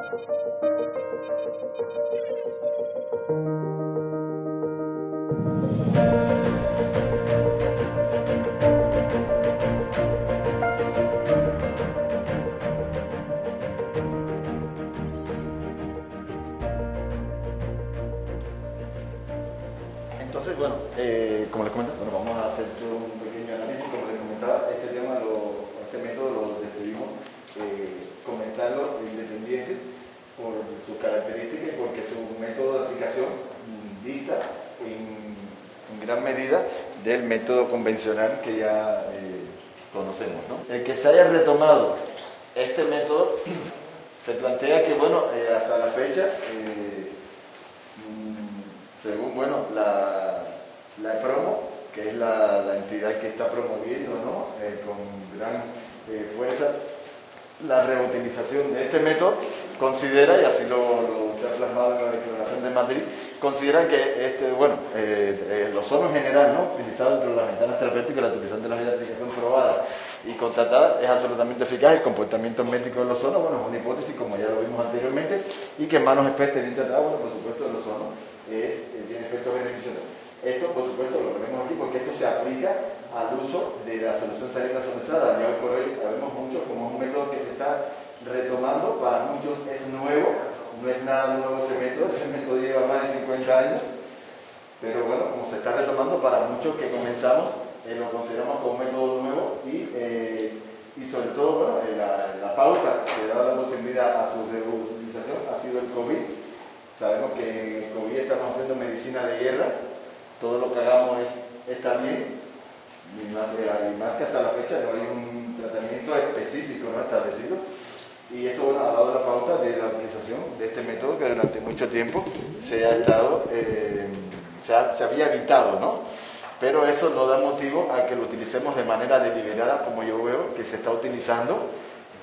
Entonces, bueno, como les comentaba, bueno, vamos a hacer un pequeño análisis. Como les comentaba, este método lo decidimos comentarlo independiente por sus características y porque su método de aplicación dista en gran medida del método convencional que ya conocemos, ¿no? El que se haya retomado este método se plantea que, bueno, hasta la fecha, según, bueno, la EPROMO, que es la entidad que está promoviendo, ¿no? Con gran fuerza la reutilización de este método, considera, y así lo está plasmado en la Declaración de Madrid, consideran que el ozono en general, ¿no?, utilizado dentro de las ventanas terapéuticas, la utilización de las vías de aplicación probada y contratada es absolutamente eficaz. El comportamiento métrico del ozono, bueno, es una hipótesis, como ya lo vimos anteriormente, y que en manos expertas y tratadas, bueno, por supuesto, el ozono tiene efectos beneficiosos. Esto, por supuesto, lo ponemos aquí porque esto se aplica al uso de la solución salina ozonizada. Ya hoy por hoy sabemos mucho como es un método que se está retomando, para muchos es nuevo, no es nada nuevo ese método lleva más de 50 años, pero bueno, como se está retomando, para muchos que comenzamos, lo consideramos como un método nuevo y sobre todo, bueno, la pauta que da la posibilidad a su reutilización ha sido el COVID. Sabemos que en el COVID estamos haciendo medicina de guerra, todo lo que hagamos está bien, y más que hasta la fecha no hay un tratamiento específico, ¿no?, establecido, y eso, bueno, ha dado la pauta de la utilización de este método que durante mucho tiempo se había evitado, ¿no? Pero eso no da motivo a que lo utilicemos de manera deliberada, como yo veo que se está utilizando,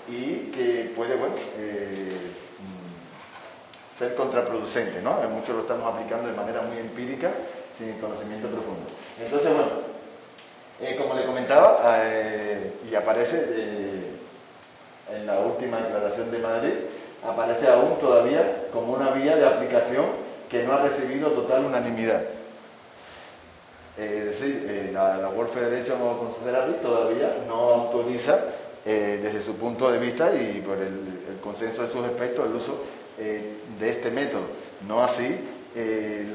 y que puede, bueno, ser contraproducente, ¿no? Muchos lo estamos aplicando de manera muy empírica, sin conocimiento profundo. Entonces, bueno, como le comentaba, y aparece en la última Declaración de Madrid, aparece aún todavía como una vía de aplicación que no ha recibido total unanimidad. Es decir, la World Federation of Ozone Therapy todavía no autoriza, desde su punto de vista y por el consenso de sus expertos, el uso de este método. No así el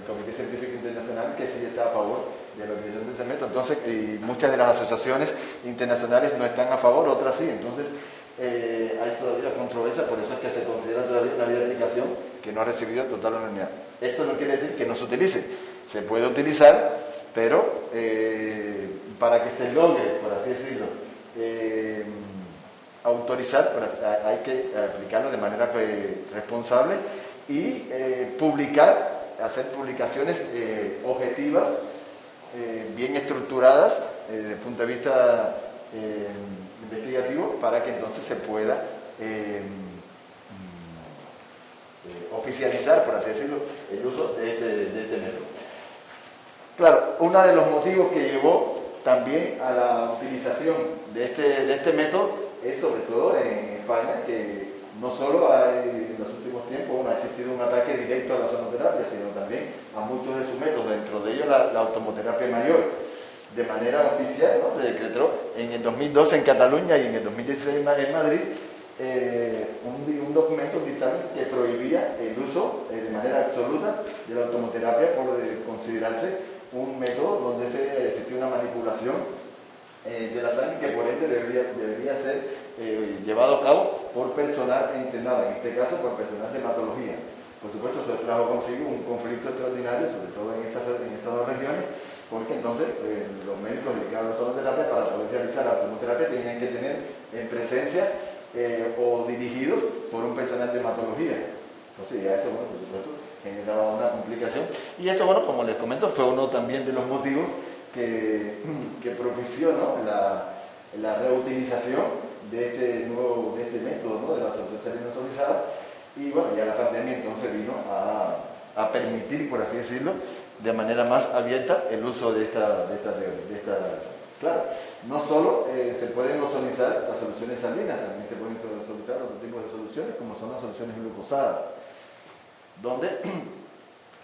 Comité Científico Internacional, que sí está a favor de la utilización de este método. Entonces, muchas de las asociaciones internacionales no están a favor, otras sí. Entonces, hay todavía controversia, por eso es que se considera todavía una vía de aplicación que no ha recibido total unanimidad. Esto no quiere decir que no se utilice, se puede utilizar, pero para que se logre, por así decirlo, autorizar, hay que aplicarlo de manera responsable y hacer publicaciones objetivas, bien estructuradas desde el punto de vista investigativo, para que entonces se pueda oficializar, por así decirlo, el uso de este método. Claro, uno de los motivos que llevó también a la utilización de este método es, sobre todo en España, que no solo en los últimos tiempos ha existido un ataque directo a la ozonoterapia, sino también a muchos de sus métodos, dentro de ellos la automoterapia mayor. De manera oficial, ¿no?, se decretó en el 2012 en Cataluña y en el 2016 en Madrid un documento, un dictamen que prohibía el uso de manera absoluta de la automoterapia por considerarse un método donde existía una manipulación de la sangre, que por ende debería ser llevado a cabo por personal entrenado, en este caso por personal de hematología. Por supuesto, eso trajo consigo un conflicto extraordinario, sobre todo en esas dos regiones, porque entonces los médicos dedicados a la ozonoterapia, para poder realizar la automoterapia, tenían que tener en presencia o dirigidos por un personal de hematología. Entonces, ya eso, bueno, por supuesto, generaba una complicación. Y eso, bueno, como les comento, fue uno también de los motivos que propició, ¿no?, la reutilización de este método, ¿no?, de la solución salina ozonizada. Y bueno, ya la pandemia entonces vino a permitir, por así decirlo, de manera más abierta el uso de esta. Claro, no solo se pueden ozonizar las soluciones salinas, también se pueden ozonizar otros tipos de soluciones, como son las soluciones glucosadas, donde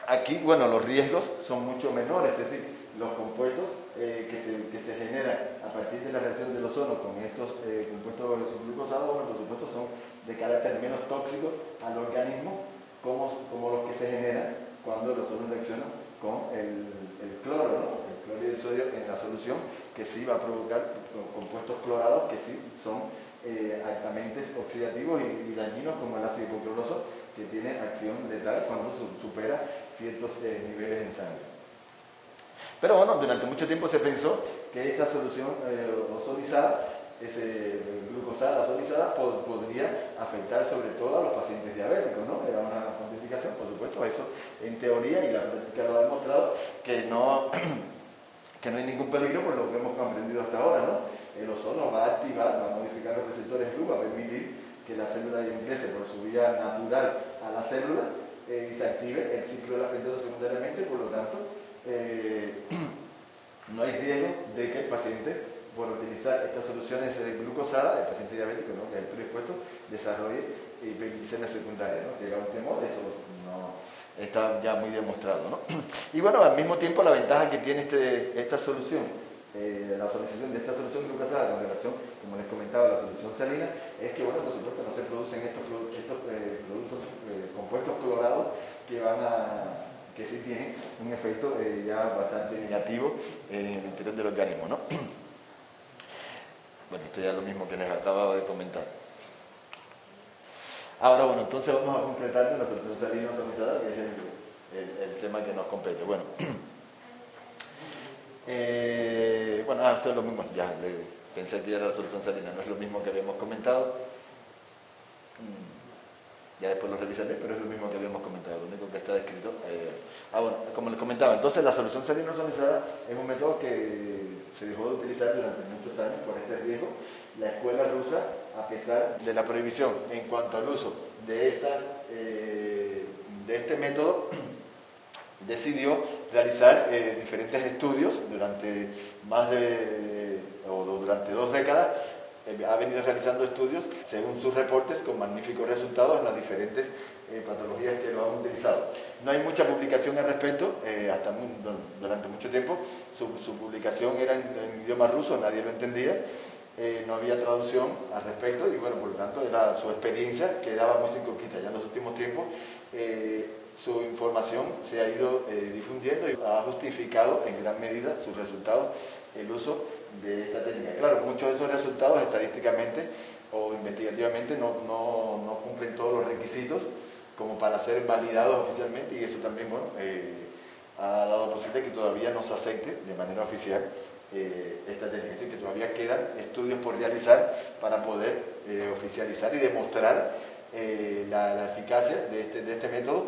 aquí, bueno, los riesgos son mucho menores, es decir, los compuestos que se generan a partir de la reacción del ozono con estos compuestos glucosados, bueno, por supuesto son de carácter menos tóxicos al organismo, como los que se generan cuando el ozono reacciona con el cloro, ¿no? El cloro y el sodio en la solución, que sí va a provocar compuestos clorados que sí son altamente oxidativos y dañinos, como el ácido hipocloroso, que tiene acción letal cuando supera ciertos niveles en sangre. Pero bueno, durante mucho tiempo se pensó que esta solución ozonizada, glucosada ozonizada, podría afectar sobre todo a los pacientes diabéticos, ¿no? Era una cuantificación, por supuesto, eso en teoría, y la práctica lo ha demostrado, que no hay ningún peligro por lo que hemos comprendido hasta ahora, ¿no? El ozono va a activar, va a modificar los receptores GLU, va a permitir que la célula ingrese por su vía natural a la célula y se active el ciclo de la pentosa secundariamente, por lo tanto, no hay riesgo de que el paciente, por utilizar estas soluciones glucosadas, el paciente diabético, ¿no?, que es predispuesto, desarrolle hipoglicemia secundaria, ¿no? Llega un temor, eso no está ya muy demostrado, ¿no? Y bueno, al mismo tiempo la ventaja que tiene esta solución, la ozonización de esta solución glucosada con relación, como les comentaba, a la solución salina, es que, bueno, por supuesto no se producen estos productos compuestos clorados que sí tienen un efecto ya bastante negativo en el interior del organismo, ¿no? Bueno, esto ya es lo mismo que les acababa de comentar. Ahora, bueno, entonces vamos a completar la solución salina ozonizada, que es el tema que nos compete. Bueno, esto es lo mismo, ya pensé que ya era la solución salina, no es lo mismo que habíamos comentado. Ya después lo revisaré, pero es lo mismo que habíamos comentado, lo único que está descrito. Bueno, como les comentaba, entonces la solución salina ozonizada es un método que se dejó de utilizar durante muchos años por este riesgo. La escuela rusa, a pesar de la prohibición en cuanto al uso de este método, decidió realizar diferentes estudios durante durante 2 décadas. Ha venido realizando estudios según sus reportes con magníficos resultados en las diferentes patologías que lo han utilizado. No hay mucha publicación al respecto, durante mucho tiempo su publicación era en idioma ruso, nadie lo entendía, no había traducción al respecto y bueno, por lo tanto su experiencia quedaba muy circunscrita. Ya en los últimos tiempos su información se ha ido difundiendo y ha justificado en gran medida sus resultados el uso de esta técnica. Claro, muchos de esos resultados estadísticamente o investigativamente no cumplen todos los requisitos como para ser validados oficialmente, y eso también, bueno, ha dado posible que todavía no se acepte de manera oficial esta técnica. Es decir, que todavía quedan estudios por realizar para poder oficializar y demostrar la eficacia de este método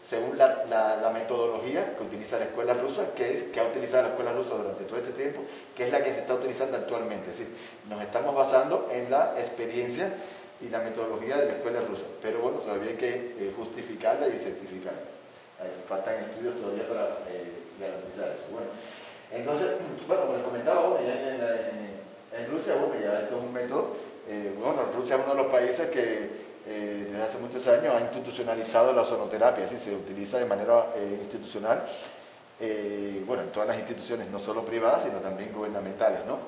según la metodología que utiliza la escuela rusa, que ha utilizado la escuela rusa durante todo este tiempo, que es la que se está utilizando actualmente. Es decir, nos estamos basando en la experiencia y la metodología de la escuela rusa, pero bueno, todavía hay que justificarla y certificarla. Faltan estudios todavía para garantizar eso. Bueno, entonces, bueno, como les comentaba, bueno, ya en Rusia, bueno, ya esto es un método, Rusia es uno de los países que desde hace muchos años ha institucionalizado la ozonoterapia, es decir, se utiliza de manera institucional, en todas las instituciones, no solo privadas, sino también gubernamentales, ¿no?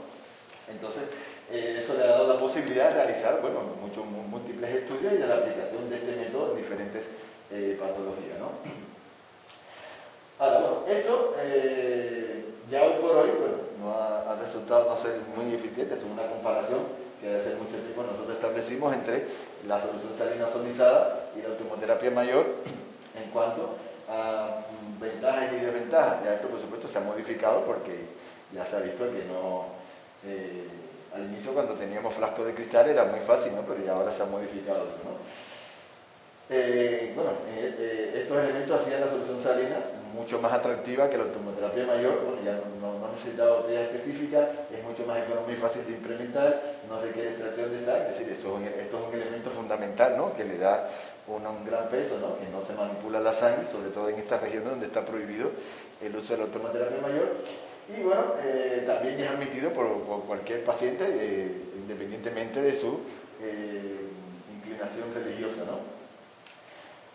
Entonces, eso le ha dado la posibilidad de realizar, múltiples estudios y de la aplicación de este método en diferentes patologías, ¿no? Ahora, esto ya hoy por hoy, no ha resultado no ser muy eficiente. Esto es una comparación que hace mucho tiempo nosotros establecimos entre la solución salina ozonizada y la automoterapia mayor en cuanto a ventajas y desventajas. Ya esto, por supuesto, se ha modificado porque ya se ha visto que al inicio, cuando teníamos frascos de cristal, era muy fácil, ¿no? Pero ya ahora se ha modificado eso, ¿no? Estos elementos hacían la solución salina mucho más atractiva que la automoterapia mayor. Ya no necesitaba botella específica, es mucho más económico y fácil de implementar, no requiere extracción de sangre. Es decir, esto es un elemento fundamental, ¿no? Que le da un gran peso, ¿no? Que no se manipula la sangre, sobre todo en estas regiones donde está prohibido el uso de la automoterapia mayor. Y bueno, también es admitido por cualquier paciente, independientemente de su inclinación religiosa, ¿no?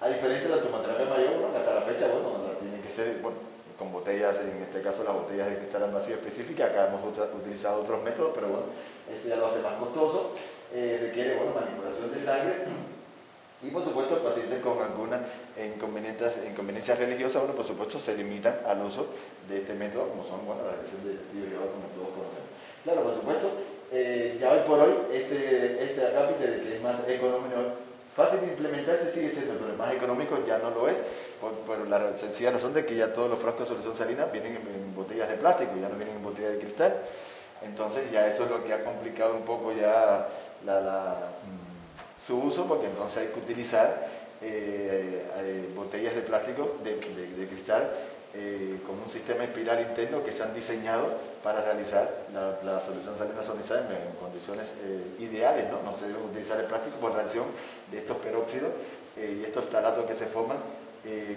A diferencia de la tomoterapia mayor, bueno, que hasta la fecha, bueno, tiene que ser, bueno, con botellas, en este caso las botellas de cristal en vacío específicas, acá hemos utilizado otros métodos, pero bueno, eso ya lo hace más costoso, requiere, bueno, manipulación de sangre, y por supuesto pacientes con alguna inconveniencias religiosas, bueno, por supuesto se limitan al uso de este método, como son, bueno, la reacción de testigo llevado, como todos conocemos. Claro, por supuesto, ya hoy por hoy, este acápite de que es más económico, fácil de implementarse sigue siendo, pero el más económico ya no lo es, por la sencilla razón de que ya todos los frascos de solución salina vienen en botellas de plástico, ya no vienen en botellas de cristal. Entonces ya eso es lo que ha complicado un poco ya su uso, porque entonces hay que utilizar botellas de plástico de cristal con un sistema espiral interno que se han diseñado para realizar la solución salina sonizada en condiciones ideales, ¿no? No se debe utilizar el plástico por reacción de estos peróxidos y estos ftalatos que se forman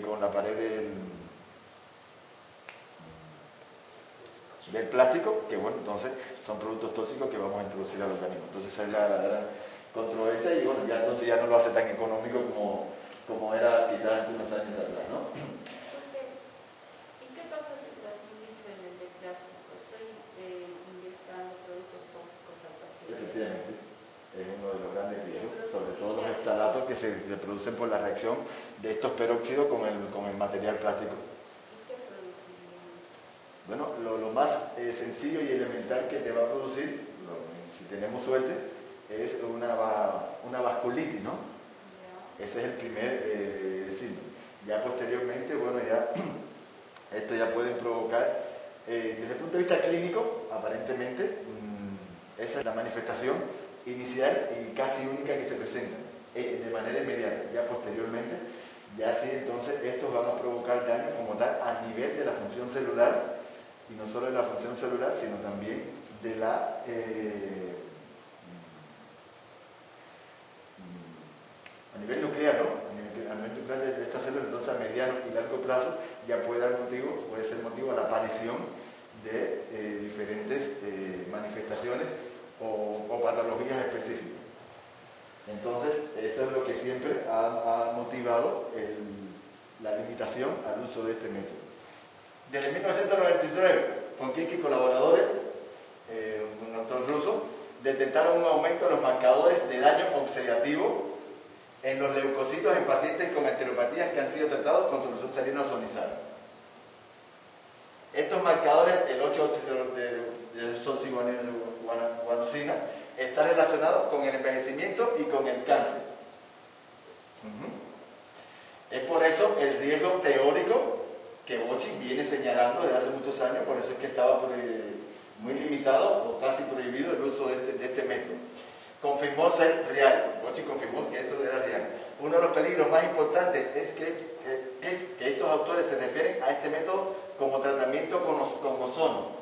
con la pared del plástico, que bueno, entonces son productos tóxicos que vamos a introducir al organismo. Entonces esa es la gran controversia y bueno, ya entonces ya no lo hace tan económico como era quizás hace unos años atrás, ¿no? Efectivamente, es uno de los grandes riesgos, sobre todo los ftalatos que se producen por la reacción de estos peróxidos con el material plástico. Bueno, lo más sencillo y elemental que te va a producir, si tenemos suerte, es una vasculitis, ¿no? Ese es el primer signo. Ya posteriormente, bueno, ya esto ya puede provocar, desde el punto de vista clínico, aparentemente, esa es la manifestación inicial y casi única que se presenta de manera inmediata. Ya posteriormente, ya sí, entonces estos van a provocar daño como tal a nivel de la función celular, y no solo de la función celular, sino también de la a nivel nuclear, ¿no? A nivel nuclear de estas células, entonces a mediano y largo plazo ya puede ser motivo a la aparición de diferentes manifestaciones o patologías específicas. Entonces, eso es lo que siempre ha motivado la limitación al uso de este método. Desde 1999, Fonkik y colaboradores, un doctor ruso, detectaron un aumento de los marcadores de daño oxidativo en los leucocitos en pacientes con enteropatías que han sido tratados con solución salina ozonizada. Estos marcadores, el 8-desoxiguanosina, está relacionado con el envejecimiento y con el cáncer. Es por eso el riesgo teórico que Bochi viene señalando desde hace muchos años, por eso es que estaba muy limitado o casi prohibido el uso de este método. Confirmó ser real, Bochi confirmó que eso era real. Uno de los peligros más importantes es que estos autores se refieren a este método como tratamiento con ozono,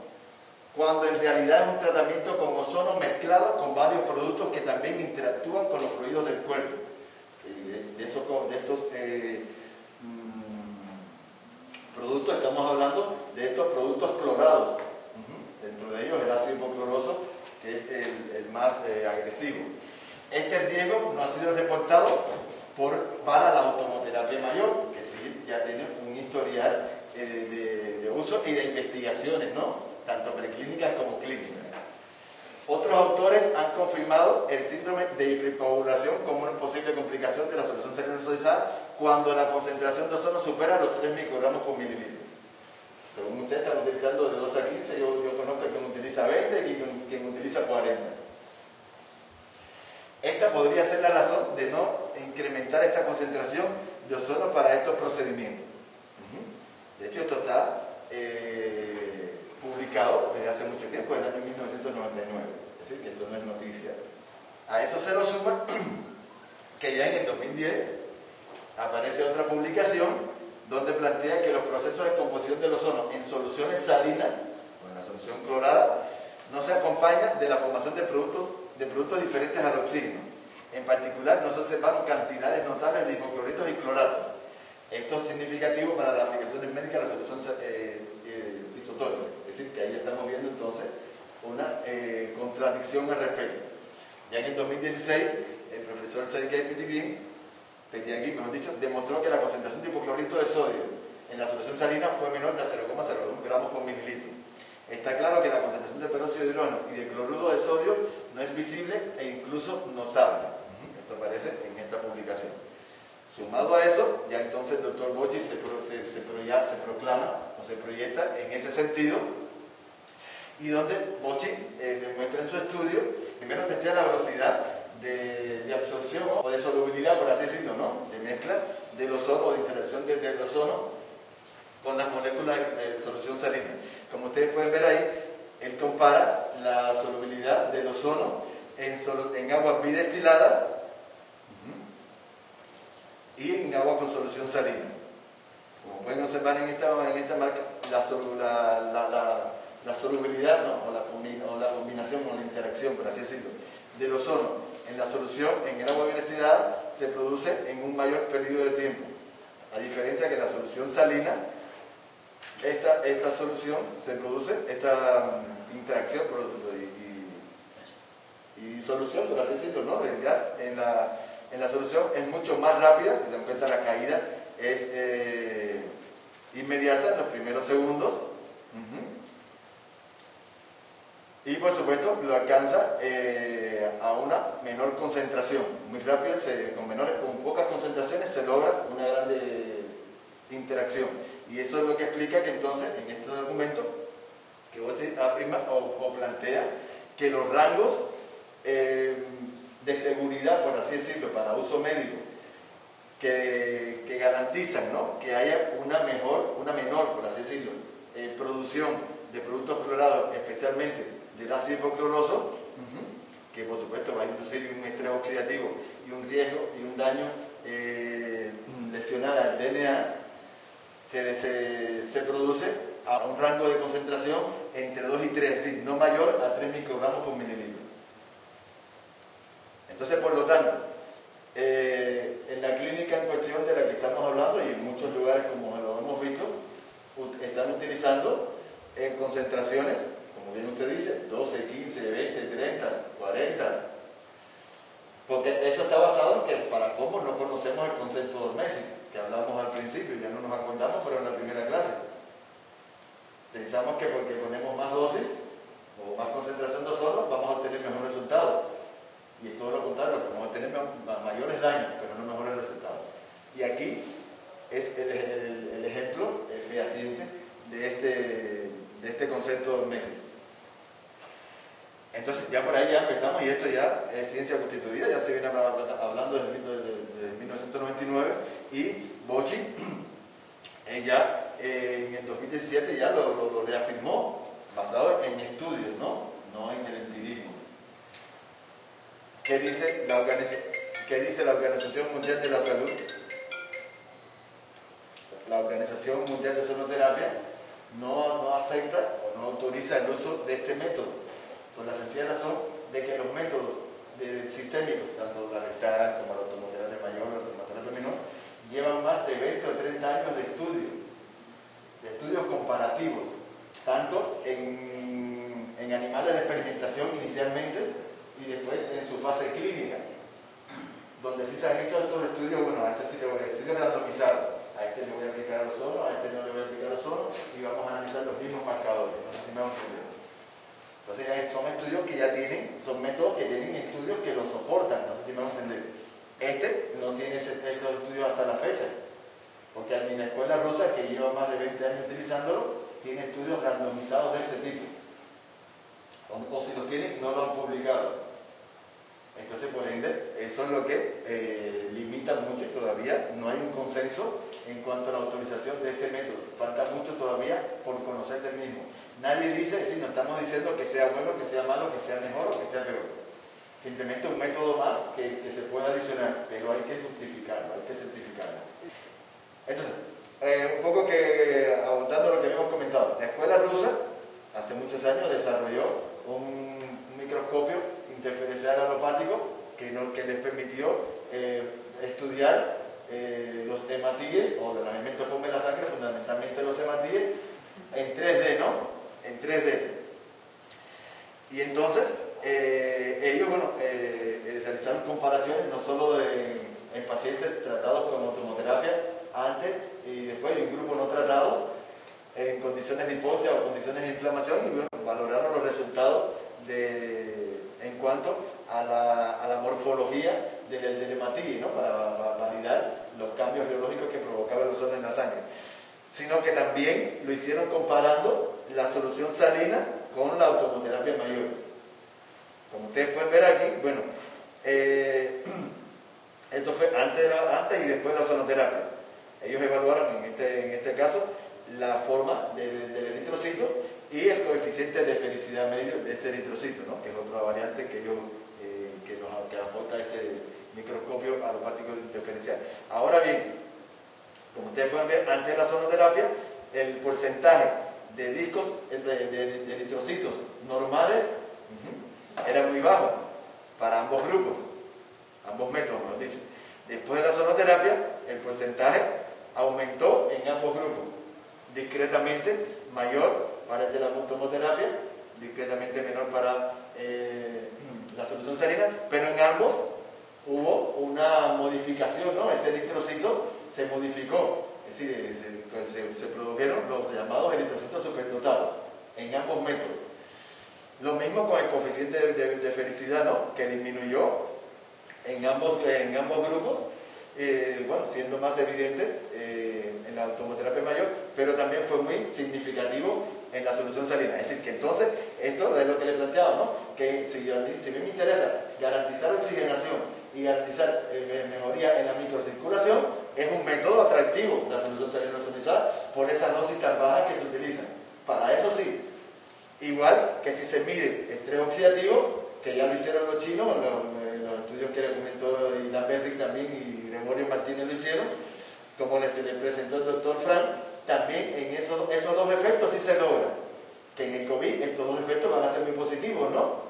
cuando en realidad es un tratamiento con ozono mezclado con varios productos que también interactúan con los fluidos del cuerpo. De estos productos estamos hablando de estos productos clorados. Dentro de ellos el ácido hipocloroso, que es el más agresivo. Este riesgo no ha sido reportado para la automoterapia mayor, que sí ya tiene un historial de uso y de investigaciones, ¿no? Tanto preclínicas como clínicas. Otros autores han confirmado el síndrome de hipercoagulación como una posible complicación de la solución salina ozonizada cuando la concentración de ozono supera los 3 microgramos por mililitro. Según usted, están utilizando de 2 a 15, yo conozco a quien utiliza 20 y quien utiliza 40. Esta podría ser la razón de no incrementar esta concentración de ozono para estos procedimientos. De hecho, esto está publicado desde hace mucho tiempo, en el año 1999, es decir, que esto no es noticia. A eso se lo suma que ya en el 2010 aparece otra publicación donde plantea que los procesos de descomposición del ozono en soluciones salinas, o en la solución clorada, no se acompañan de la formación de productos diferentes al oxígeno. En particular, no se observan cantidades notables de hipocloritos y cloratos. Esto es significativo para las aplicaciones médicas de la solución isotónica, es decir, que ahí estamos viendo entonces una contradicción al respecto. Ya en el 2016, el profesor Sergei Petiagin, mejor dicho, demostró que la concentración de hipoclorito de sodio en la solución salina fue menor de 0,01 gramos por mililitro. Está claro que la concentración de peróxido de hidrógeno y de cloruro de sodio no es visible e incluso notable. Esto aparece en esta publicación. Sumado a eso, ya entonces el doctor Bocci se proclama o se proyecta en ese sentido, y donde Bocci demuestra en su estudio, primero testea la velocidad de absorción o de solubilidad, por así decirlo, ¿no? De mezcla del ozono o de interacción del ozono con las moléculas de solución salina. Como ustedes pueden ver ahí, él compara la solubilidad del ozono en agua bidestilada y en agua con solución salina. Como pueden observar en esta marca, la solubilidad, ¿no? o la combinación o la interacción, por así decirlo, del ozono en la solución, en el agua bidestilada, se produce en un mayor periodo de tiempo. A diferencia que la solución salina, esta solución se produce, esta interacción y solución, por así decirlo, ¿no? del gas en la solución es mucho más rápida. Si se dan cuenta, la caída es inmediata en los primeros segundos. Y por supuesto lo alcanza a una menor concentración, muy rápido, con pocas concentraciones se logra una gran interacción. Y eso es lo que explica que entonces en este documento que vos afirma o plantea que los rangos de seguridad, por así decirlo, para uso médico, que garantizan, ¿no? que haya una menor, por así decirlo, producción de productos clorados, especialmente del ácido hipocloroso, que por supuesto va a inducir un estrés oxidativo y un riesgo y un daño lesional al DNA, se produce a un rango de concentración entre 2 y 3, es decir, no mayor a 3 microgramos por mililitro. Entonces, por lo tanto, en la clínica en cuestión de la que estamos hablando, y en muchos lugares como lo hemos visto, están utilizando en concentraciones, como bien usted dice, 12, 15, 20, 30, 40, porque eso está basado en que para cómo no conocemos el concepto de hormesis, que hablamos al principio, ya no nos acordamos, pero en la primera clase. Pensamos que porque ponemos más dosis o más concentración de ozono vamos a obtener mejor resultado. Y es todo lo contrario, vamos a tener mayores daños, pero no mejores resultados. Y aquí es el ejemplo fehaciente de este concepto de hormesis. Entonces ya por ahí ya empezamos, y esto ya es ciencia constituida, ya se viene hablando desde 1999, y Bocci ya en el 2017 ya lo reafirmó, basado en estudios, no en el empirismo. ¿Qué dice la Organización Mundial de la Salud? La Organización Mundial de Ozonoterapia no acepta o no autoriza el uso de este método, por la sencilla razón de que los métodos sistémicos, tanto la rectal como la ortomoterapia mayor o la ortomoterapia menor, llevan más de 20 o 30 años de estudios comparativos, tanto en animales de experimentación inicialmente y después en su fase clínica, donde sí se han hecho estos estudios, bueno, a este sí le voy a estudios randomizados, a este le voy a aplicar ozono, a este no le voy a aplicar ozono, y vamos a analizar los mismos marcadores. No sé si me van a entender. Entonces son estudios que ya son métodos que tienen estudios que lo soportan, no sé si me van a entender. Este no tiene esos estudios hasta la fecha, porque ni la escuela rusa, que lleva más de 20 años utilizándolo, tiene estudios randomizados de este tipo. O si los tienen, no lo han publicado. Entonces, por ende, eso es lo que limita mucho. Todavía no hay un consenso en cuanto a la autorización de este método. Falta mucho todavía por conocer del mismo. Nadie dice, si no estamos diciendo que sea bueno, que sea malo, que sea mejor o que sea peor. Simplemente un método más que se pueda adicionar, pero hay que justificarlo, hay que certificarlo. Entonces, un poco que abundando lo que habíamos comentado, la escuela rusa hace muchos años desarrolló un microscopio interferencial alopático que les permitió estudiar los hematíes o los elementos formes de la sangre, fundamentalmente los hematíes, en 3D, ¿no? en 3D. Y entonces, ellos, bueno, realizaron comparaciones no solo en pacientes tratados con automoterapia antes y después, y un grupo no tratado, en condiciones de hipoxia o condiciones de inflamación, y bueno, valoraron los resultados en cuanto a la morfología del hematídeo, ¿no? Para validar los cambios biológicos que provocaba el ozono en la sangre. Sino que también lo hicieron comparando la solución salina con la automoterapia mayor. Como ustedes pueden ver aquí, bueno, esto fue antes y después de la ozonoterapia. Ellos evaluaron en este caso la forma del eritrocito y el coeficiente de felicidad medio de ese eritrocito, ¿no? Que es otra variante que aporta este microscopio alopático diferencial. Ahora bien, como ustedes pueden ver, antes de la ozonoterapia, el porcentaje de discos de eritrocitos normales era muy bajo para ambos grupos, ambos métodos, mejor dicho. Después de la ozonoterapia, el porcentaje aumentó en ambos grupos, discretamente mayor para el de la automoterapia, discretamente menor para la solución salina, pero en ambos hubo una modificación, ¿no? Ese eritrocito se modificó, es decir, se produjeron los llamados eritrocitos superdotados en ambos métodos. Lo mismo con el coeficiente de felicidad, ¿no? Que disminuyó en ambos grupos, bueno, siendo más evidente en la automoterapia mayor, pero también fue muy significativo en la solución salina. Es decir, que entonces, esto es lo que le planteaba, ¿no? Que si a mí me interesa garantizar oxigenación y garantizar mejoría en la microcirculación, es un método atractivo la solución salina ozonizada por esas dosis tan bajas que se utilizan. Para eso sí, igual que si se mide estrés oxidativo, que ya lo hicieron los chinos, los estudios que le comentó Ilan Berry también y Gregorio Martínez lo hicieron, como le presentó el doctor Frank, también en esos dos efectos sí se logra, que en el COVID estos dos efectos van a ser muy positivos, ¿no?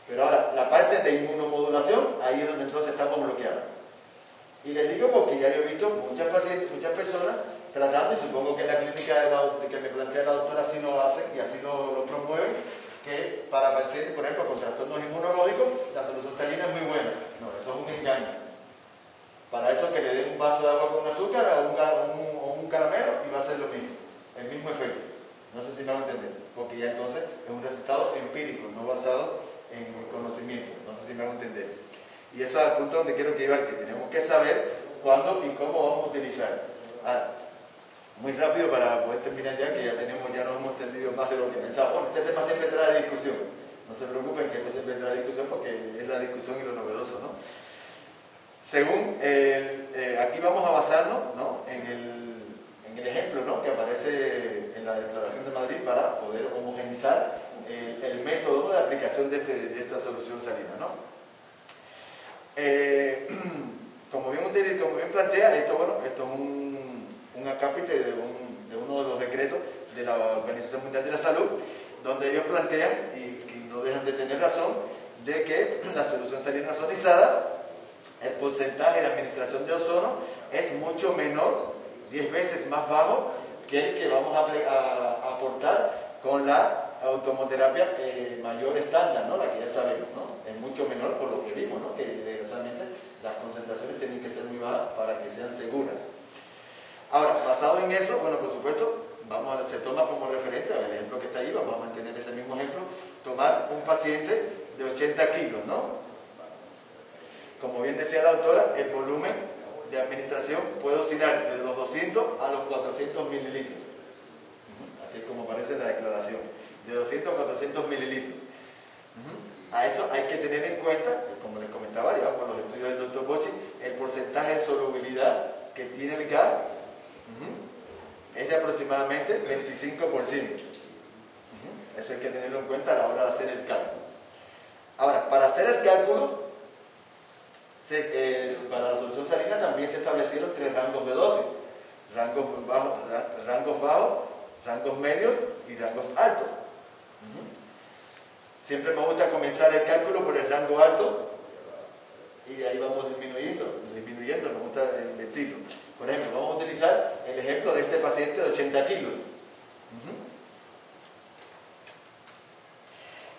Pero ahora, la parte de inmunomodulación, ahí es donde entonces estamos bloqueados. Y les digo porque ya yo he visto muchas personas tratando, y supongo que en la clínica que me plantea la doctora así lo hacen y así lo promueven, que para pacientes, por ejemplo, con trastornos inmunológicos, la solución salina es muy buena. No, eso es un engaño. Para eso que le den un vaso de agua con azúcar o un caramelo y va a ser lo mismo, el mismo efecto. No sé si me van a entender, porque ya entonces es un resultado empírico, no basado en conocimiento. No sé si me van a entender. Y eso es el punto donde quiero que llevar, que tenemos que saber cuándo y cómo vamos a utilizar. Ahora, muy rápido para poder terminar ya, que ya nos hemos entendido más de lo que pensaba. Bueno, este tema siempre trae discusión. No se preocupen que esto siempre trae discusión porque es la discusión y lo novedoso, ¿no? Según, aquí vamos a basarnos, ¿no? en el ejemplo, ¿no? Que aparece en la Declaración de Madrid para poder homogenizar el método, ¿no? De aplicación de esta solución salina, ¿no? Como bien plantea, esto es un acápite de uno de los decretos de la Organización Mundial de la Salud, donde ellos plantean, y no dejan de tener razón, de que la solución salina ozonizada, el porcentaje de administración de ozono es mucho menor, 10 veces más bajo que el que vamos a aportar con la automoterapia mayor estándar, ¿no? La que ya sabemos, ¿no? Es mucho menor por lo que vimos, ¿no? Que desgraciadamente las concentraciones tienen que ser muy bajas para que sean seguras. Ahora, basado en eso, bueno, por supuesto, se toma como referencia el ejemplo que está ahí, vamos a mantener ese mismo ejemplo, tomar un paciente de 80 kilos, ¿no? Como bien decía la doctora, el volumen de administración puede oscilar de los 200 a los 400 mililitros. Así es como aparece en la declaración, de 200 a 400 mililitros. A eso hay que tener en cuenta, como les comentaba ya por los estudios del doctor Bocci, el porcentaje de solubilidad que tiene el gas es de aproximadamente 25%. Eso hay que tenerlo en cuenta a la hora de hacer el cálculo. Ahora, para hacer el cálculo, para la solución salina también se establecieron 3 rangos de dosis: rangos bajos, rangos medios y rangos altos. Siempre me gusta comenzar el cálculo por el rango alto y ahí vamos disminuyendo, me gusta invertirlo. Por ejemplo, vamos a utilizar el ejemplo de este paciente de 80 kilos.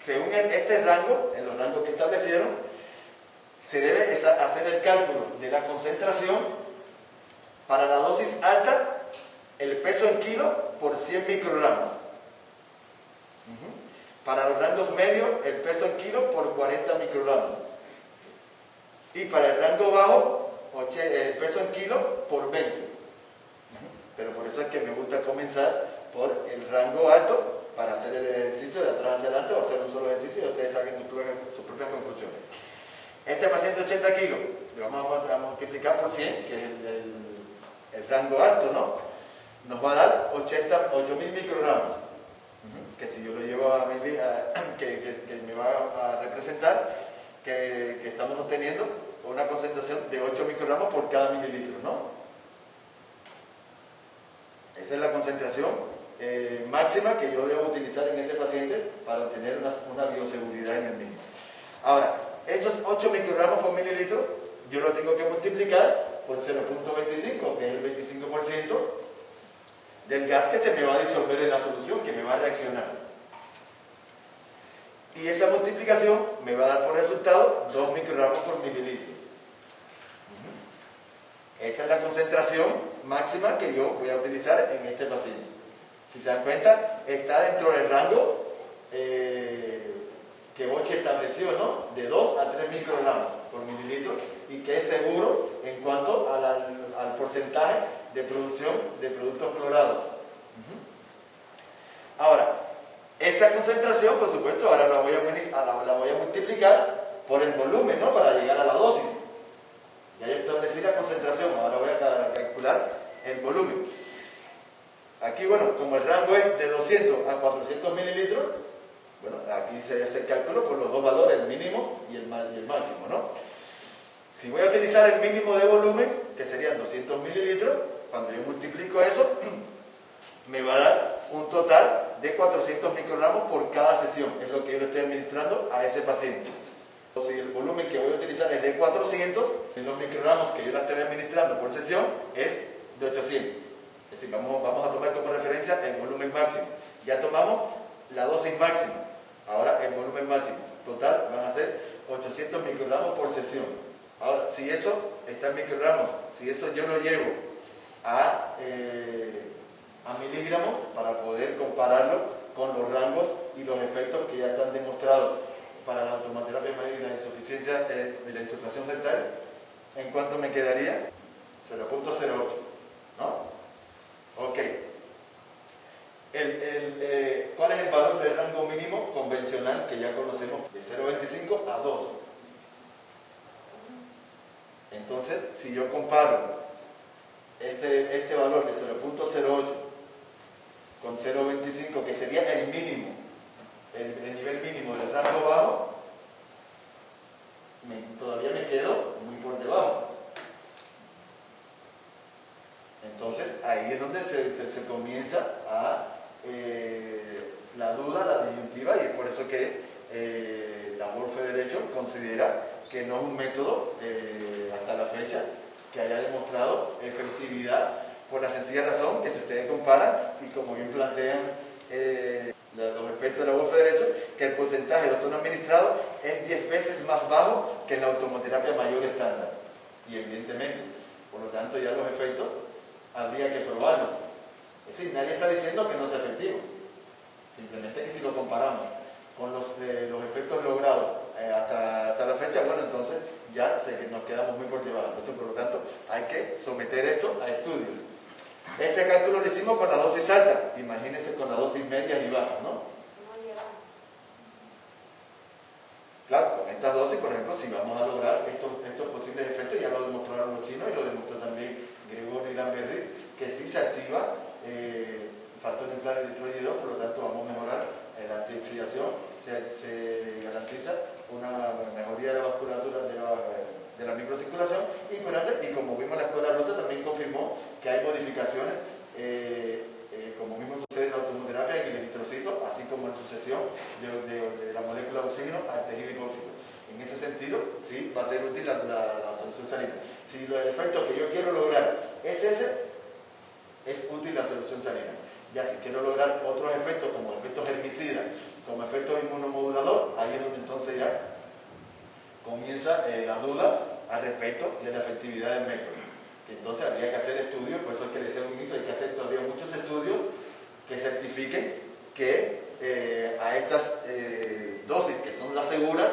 según este rango, en los rangos que establecieron, se debe hacer el cálculo de la concentración para la dosis alta, el peso en kilo por 100 microgramos. Para los rangos medios, el peso en kilo por 40 microgramos. Y para el rango bajo, el peso en kilo por 20. Pero por eso es que me gusta comenzar por el rango alto para hacer el ejercicio de atrás hacia adelante o hacer un solo ejercicio y ustedes saquen sus propias conclusiones. Este paciente 80 kilos, le vamos a multiplicar por 100, que es el rango alto, ¿no? Nos va a dar 8.000 microgramos. Que si yo lo llevo a que me va a representar que estamos obteniendo una concentración de 8 microgramos por cada mililitro, ¿no? Esa es la concentración máxima que yo debo utilizar en ese paciente para obtener una bioseguridad en el mismo. Ahora, esos 8 microgramos por mililitro yo lo tengo que multiplicar por 0.25, que es el 25% del gas que se me va a disolver en la solución, que me va a reaccionar. Y esa multiplicación me va a dar por resultado 2 microgramos por mililitro. Esa es la concentración máxima que yo voy a utilizar en este paciente. Si se dan cuenta, está dentro del rango que Boche estableció, ¿no? De 2 a 3 microgramos por mililitro y que es seguro en cuanto al porcentaje de producción de productos clorados. Ahora, esa concentración, por supuesto, ahora la voy a multiplicar por el volumen, ¿no? Para llegar a la dosis. Ya yo establecí la concentración, ahora voy a calcular el volumen. Aquí, bueno, como el rango es de 200 a 400 mililitros, bueno, aquí se hace el cálculo por los dos valores, el mínimo y el máximo, ¿no? Si voy a utilizar el mínimo de volumen, que serían 200 mililitros, cuando yo multiplico eso, me va a dar un total de 400 microgramos por cada sesión, es lo que yo le estoy administrando a ese paciente. Si el volumen que voy a utilizar es de 400, los microgramos que yo le estoy administrando por sesión es de 800. Es decir, vamos a tomar como referencia el volumen máximo. Ya tomamos la dosis máxima, ahora el volumen máximo. Total van a ser 800 microgramos por sesión. Ahora, si eso está en microgramos, si eso yo lo llevo a miligramos para poder compararlo con los rangos y los efectos que ya están demostrados para la automaterapia mayor y la insuficiencia de la insuflación rectal, ¿en cuánto me quedaría? 0.08, ¿no? Ok. ¿Cuál es el valor de rango mínimo convencional que ya conocemos? De 0.25 a 2. Entonces, si yo comparo este valor de 0.08 con 0.25, que sería el mínimo, el nivel mínimo del rango bajo, todavía me quedo muy por debajo. Entonces, ahí es donde se comienza a la duda, la disyuntiva, y es por eso que la World Federation considera que no es un método hasta la fecha que haya demostrado efectividad, por la sencilla razón que si ustedes comparan, y como bien plantean los expertos de la World Federation, que el porcentaje de ozono administrado es 10 veces más bajo que en la automoterapia mayor estándar. Y evidentemente, por lo tanto, ya los efectos habría que probarlos. Es decir, nadie está diciendo que no sea efectivo. Simplemente que si lo comparamos con los efectos logrados hasta la fecha, bueno, entonces ya sé que nos quedamos muy por debajo. Entonces, por lo tanto, hay que someter esto a estudios. Este cálculo lo hicimos con la dosis alta, imagínense con la dosis media y baja, ¿no? Claro, con estas dosis, por ejemplo, si vamos a lograr estos posibles efectos, ya lo demostraron los chinos y lo demostró también Gregorio y Lamberry, que sí se activa el factor nuclear electrolito, por lo tanto vamos a mejorar la antioxidación, se garantiza una mejoría de la vasculatura de la microcirculación y como vimos la escuela rusa también confirmó que hay modificaciones como mismo sucede en la automoterapia en el eritrocito, así como en sucesión de la molécula de oxígeno al tejido hipóxico. En ese sentido, sí, va a ser útil la solución salina. Si el efecto que yo quiero lograr es ese, es útil la solución salina. Ya si quiero lograr otros efectos como efectos herbicidas como efecto inmunomodulador, ahí es donde entonces ya comienza la duda al respecto de la efectividad del método. Entonces habría que hacer estudios, por eso es que le decía al inicio, hay que hacer todavía muchos estudios que certifiquen que a estas dosis que son las seguras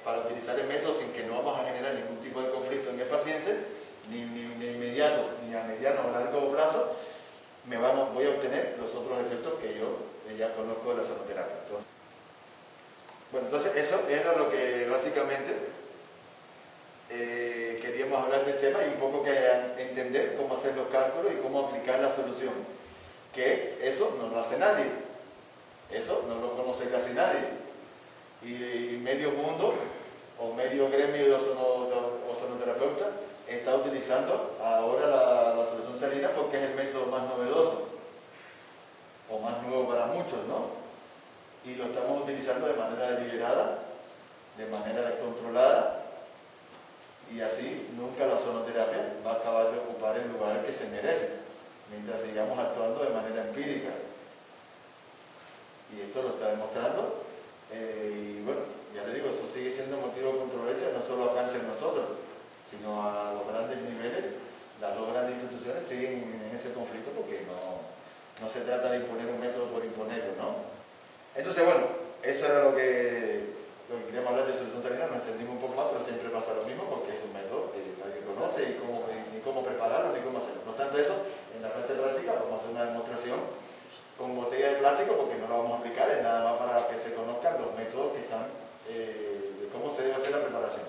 para utilizar el método sin que no vamos a generar ningún tipo de conflicto en el paciente, ni inmediato, ni a mediano o largo plazo, voy a obtener los otros efectos que yo ya conozco de la sonoterapia. Entonces eso era lo que básicamente queríamos hablar del tema y un poco que entender cómo hacer los cálculos y cómo aplicar la solución. Que eso no lo hace nadie, eso no lo conoce casi nadie. Y medio mundo o medio gremio de ozonoterapeutas está utilizando ahora la solución salina porque es el método más novedoso o más nuevo para muchos, ¿no? Y lo estamos utilizando de manera deliberada, de manera descontrolada, y así nunca la ozonoterapia va a acabar de ocupar el lugar que se merece, mientras sigamos actuando de manera empírica. Y esto lo está demostrando, y bueno, ya le digo, eso sigue siendo motivo de controversia, no solo acá entre nosotros, sino a los grandes niveles. Las dos grandes instituciones siguen en ese conflicto porque no se trata de imponer un método por imponerlo, ¿no? Entonces, bueno, eso era lo que queríamos hablar de solución salina. Nos extendimos un poco más, pero siempre pasa lo mismo porque es un método que nadie conoce ni cómo prepararlo ni cómo hacerlo. No obstante eso, en la parte práctica vamos a hacer una demostración con botella de plástico porque no lo vamos a aplicar, es nada más para que se conozcan los métodos que están, de cómo se debe hacer la preparación.